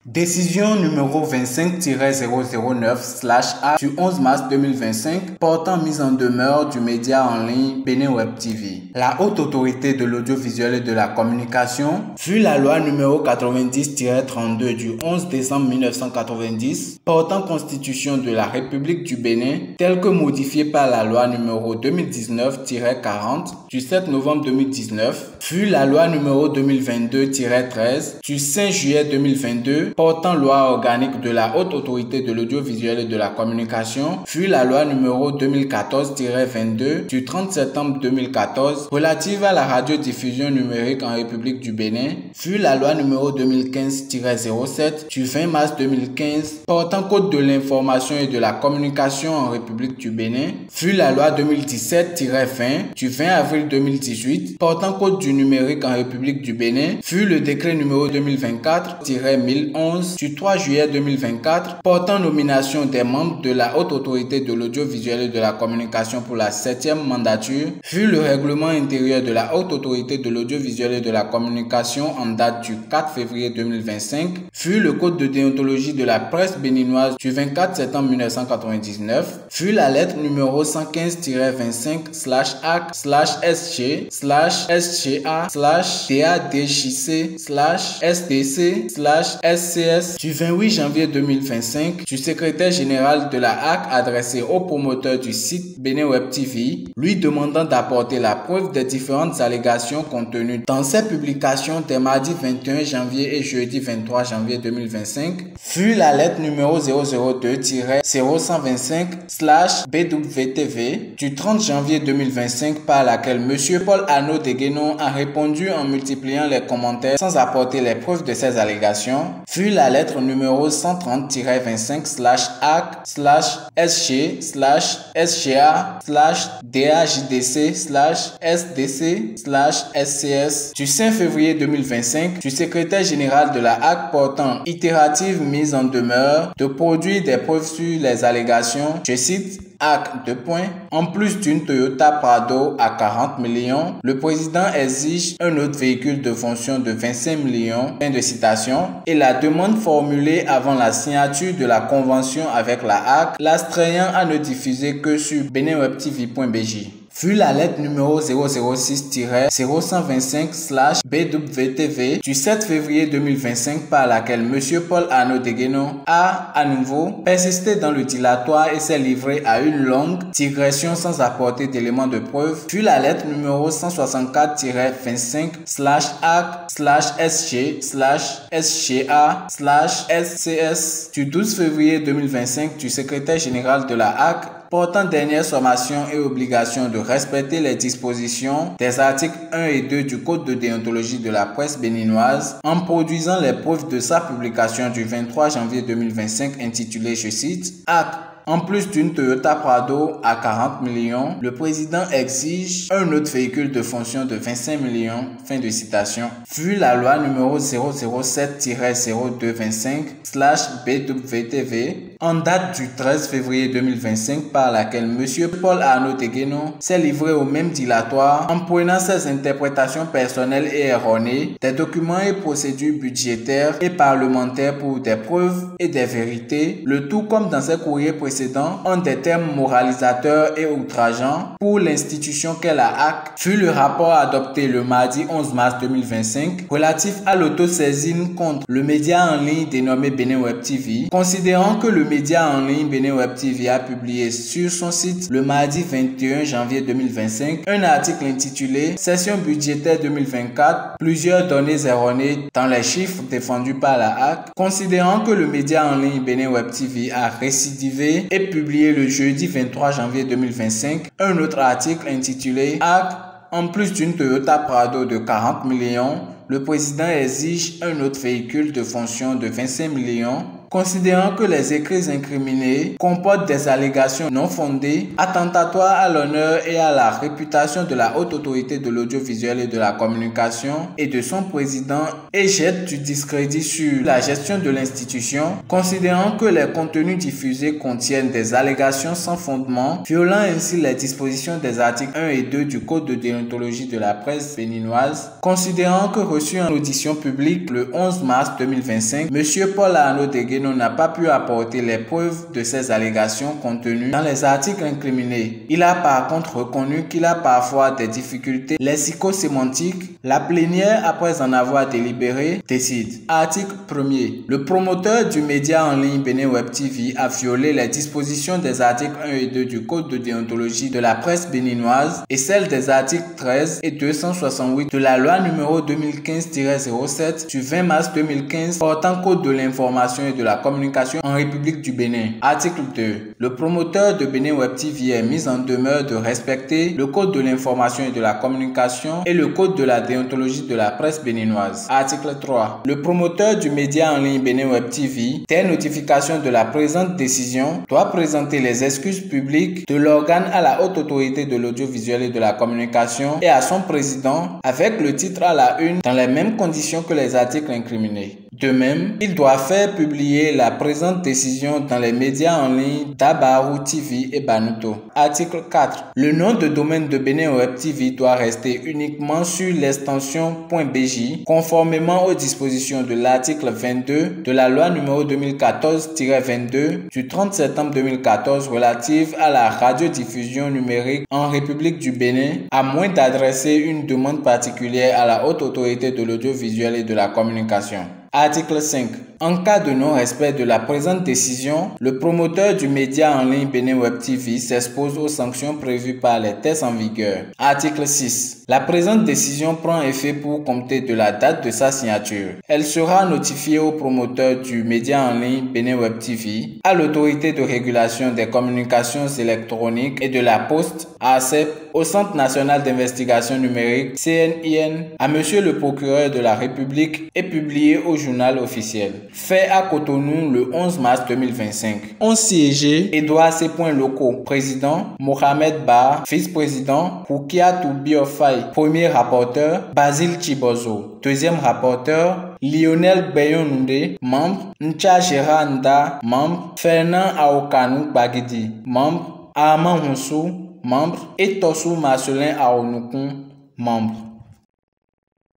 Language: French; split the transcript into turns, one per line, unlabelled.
Décision numéro 25-009/A du 11 mars 2025 portant mise en demeure du média en ligne Bénin Web TV. La haute autorité de l'audiovisuel et de la communication, vu la loi numéro 90-32 du 11 décembre 1990 portant constitution de la République du Bénin, telle que modifiée par la loi numéro 2019-40 du 7 novembre 2019, vu la loi numéro 2022-13 du 5 juillet 2022 portant loi organique de la haute autorité de l'audiovisuel et de la communication, fut la loi numéro 2014-22 du 30 septembre 2014 relative à la radiodiffusion numérique en République du Bénin, fut la loi numéro 2015-07 du 20 mars 2015 portant code de l'information et de la communication en République du Bénin, fut la loi 2017-20 du 20 avril 2018 portant code du numérique en République du Bénin, fut le décret numéro 2024-1011 du 3 juillet 2024 portant nomination des membres de la haute autorité de l'audiovisuel et de la communication pour la 7e mandature, fut le règlement intérieur de la haute autorité de l'audiovisuel et de la communication en date du 4 février 2025, fut le code de déontologie de la presse béninoise du 24 septembre 1999, fut la lettre numéro 115-25/AC/SG/DADJC/SDC/SC du 28 janvier 2025 du secrétaire général de la HAC adressé au promoteur du site Bénin Web TV, lui demandant d'apporter la preuve des différentes allégations contenues dans ses publications des mardis 21 janvier et jeudi 23 janvier 2025, fut la lettre numéro 002-0125/BWTV du 30 janvier 2025 par laquelle M. Paul Arnaud Deguenon a répondu en multipliant les commentaires sans apporter les preuves de ces allégations, fut la lettre numéro 130-25/HAC/SG/DAJDC/SDC/SCS du 5 février 2025 du secrétaire général de la HAC portant itérative mise en demeure de produire des preuves sur les allégations, je cite, HAC : en plus d'une Toyota Prado à 40 millions, le président exige un autre véhicule de fonction de 25 millions, fin de citation, et la demande formulée avant la signature de la convention avec la HAC, l'astreignant à ne diffuser que sur beninwebtv.bj. Fut la lettre numéro 006-0125/BWTV du 7 février 2025 par laquelle M. Paul Arnaud Deguenon a, à nouveau, persisté dans le dilatoire et s'est livré à une longue digression sans apporter d'éléments de preuve, fut la lettre numéro 164-25/HAC/SG/SGA/SCS du 12 février 2025 du secrétaire général de la HAC portant dernière sommation et obligation de respecter les dispositions des articles 1 et 2 du Code de déontologie de la presse béninoise en produisant les preuves de sa publication du 23 janvier 2025 intitulée, je cite, HAC. En plus d'une Toyota Prado à 40 millions, le président exige un autre véhicule de fonction de 25 millions, fin de citation, fut la loi numéro 007-0225/BWTV en date du 13 février 2025 par laquelle M. Paul Arnaud Deguenon s'est livré au même dilatoire en prenant ses interprétations personnelles et erronées des documents et procédures budgétaires et parlementaires pour des preuves et des vérités, le tout comme dans ses courriers précédents en des termes moralisateurs et outrageants pour l'institution qu'est la HAC, fut le rapport adopté le mardi 11 mars 2025 relatif à l'autosaisine contre le média en ligne dénommé Bénin Web TV, considérant que le média en ligne Bénin Web TV a publié sur son site le mardi 21 janvier 2025 un article intitulé « Session budgétaire 2024, plusieurs données erronées dans les chiffres défendus par la HAC », considérant que le média en ligne Bénin Web TV a récidivé et publié le jeudi 23 janvier 2025 un autre article intitulé « HAC, en plus d'une Toyota Prado de 40 millions, le président exige un autre véhicule de fonction de 25 millions », considérant que les écrits incriminés comportent des allégations non fondées, attentatoires à l'honneur et à la réputation de la haute autorité de l'audiovisuel et de la communication et de son président et jettent du discrédit sur la gestion de l'institution, considérant que les contenus diffusés contiennent des allégations sans fondement, violant ainsi les dispositions des articles 1 et 2 du Code de déontologie de la presse béninoise, considérant que reçu en audition publique le 11 mars 2025, M. Paul Arnaud Degueno n'a pas pu apporter les preuves de ces allégations contenues dans les articles incriminés. Il a par contre reconnu qu'il a parfois des difficultés lexico-sémantiques. La plénière, après en avoir délibéré, décide. Article 1er. Le promoteur du média en ligne Bénin Web TV a violé les dispositions des articles 1 et 2 du Code de déontologie de la presse béninoise et celles des articles 13 et 268 de la loi numéro 2015-07 du 20 mars 2015 portant Code de l'information et de la communication en République du Bénin. Article 2. Le promoteur de Bénin Web TV est mis en demeure de respecter le Code de l'information et de la communication et le Code de la déontologie de la presse béninoise. Article 3. Le promoteur du média en ligne Bénin Web TV, dès notification de la présente décision, doit présenter les excuses publiques de l'organe à la haute autorité de l'audiovisuel et de la communication et à son président avec le titre à la une dans les mêmes conditions que les articles incriminés. De même, il doit faire publier la présente décision dans les médias en ligne Dabarou TV et Banuto. Article 4. Le nom de domaine de Bénin Web TV doit rester uniquement sur l'extension .bj, conformément aux dispositions de l'article 22 de la loi numéro 2014-22 du 30 septembre 2014 relative à la radiodiffusion numérique en République du Bénin, à moins d'adresser une demande particulière à la haute autorité de l'audiovisuel et de la communication. Article 5. En cas de non-respect de la présente décision, le promoteur du média en ligne Bénin Web TV s'expose aux sanctions prévues par les textes en vigueur. Article 6. La présente décision prend effet pour compter de la date de sa signature. Elle sera notifiée au promoteur du média en ligne Bénin Web TV, à l'autorité de régulation des communications électroniques et de la poste, ARCEP, au Centre national d'investigation numérique, CNIN, à Monsieur le procureur de la République et publié au journal officiel. Fait à Cotonou le 11 mars 2025. 11 siégés, Edouard C. Locaux, président, Mohamed Ba, vice-président, Poukiatou Biofay, premier rapporteur, Basile Chibozo, deuxième rapporteur, Lionel Bayonunde, membre, Ncha Géranda, membre, Fernand Aokanou Bagidi, membre, Armand Honsou, membre, et Tossou Marcelin Aounoukoun, membre.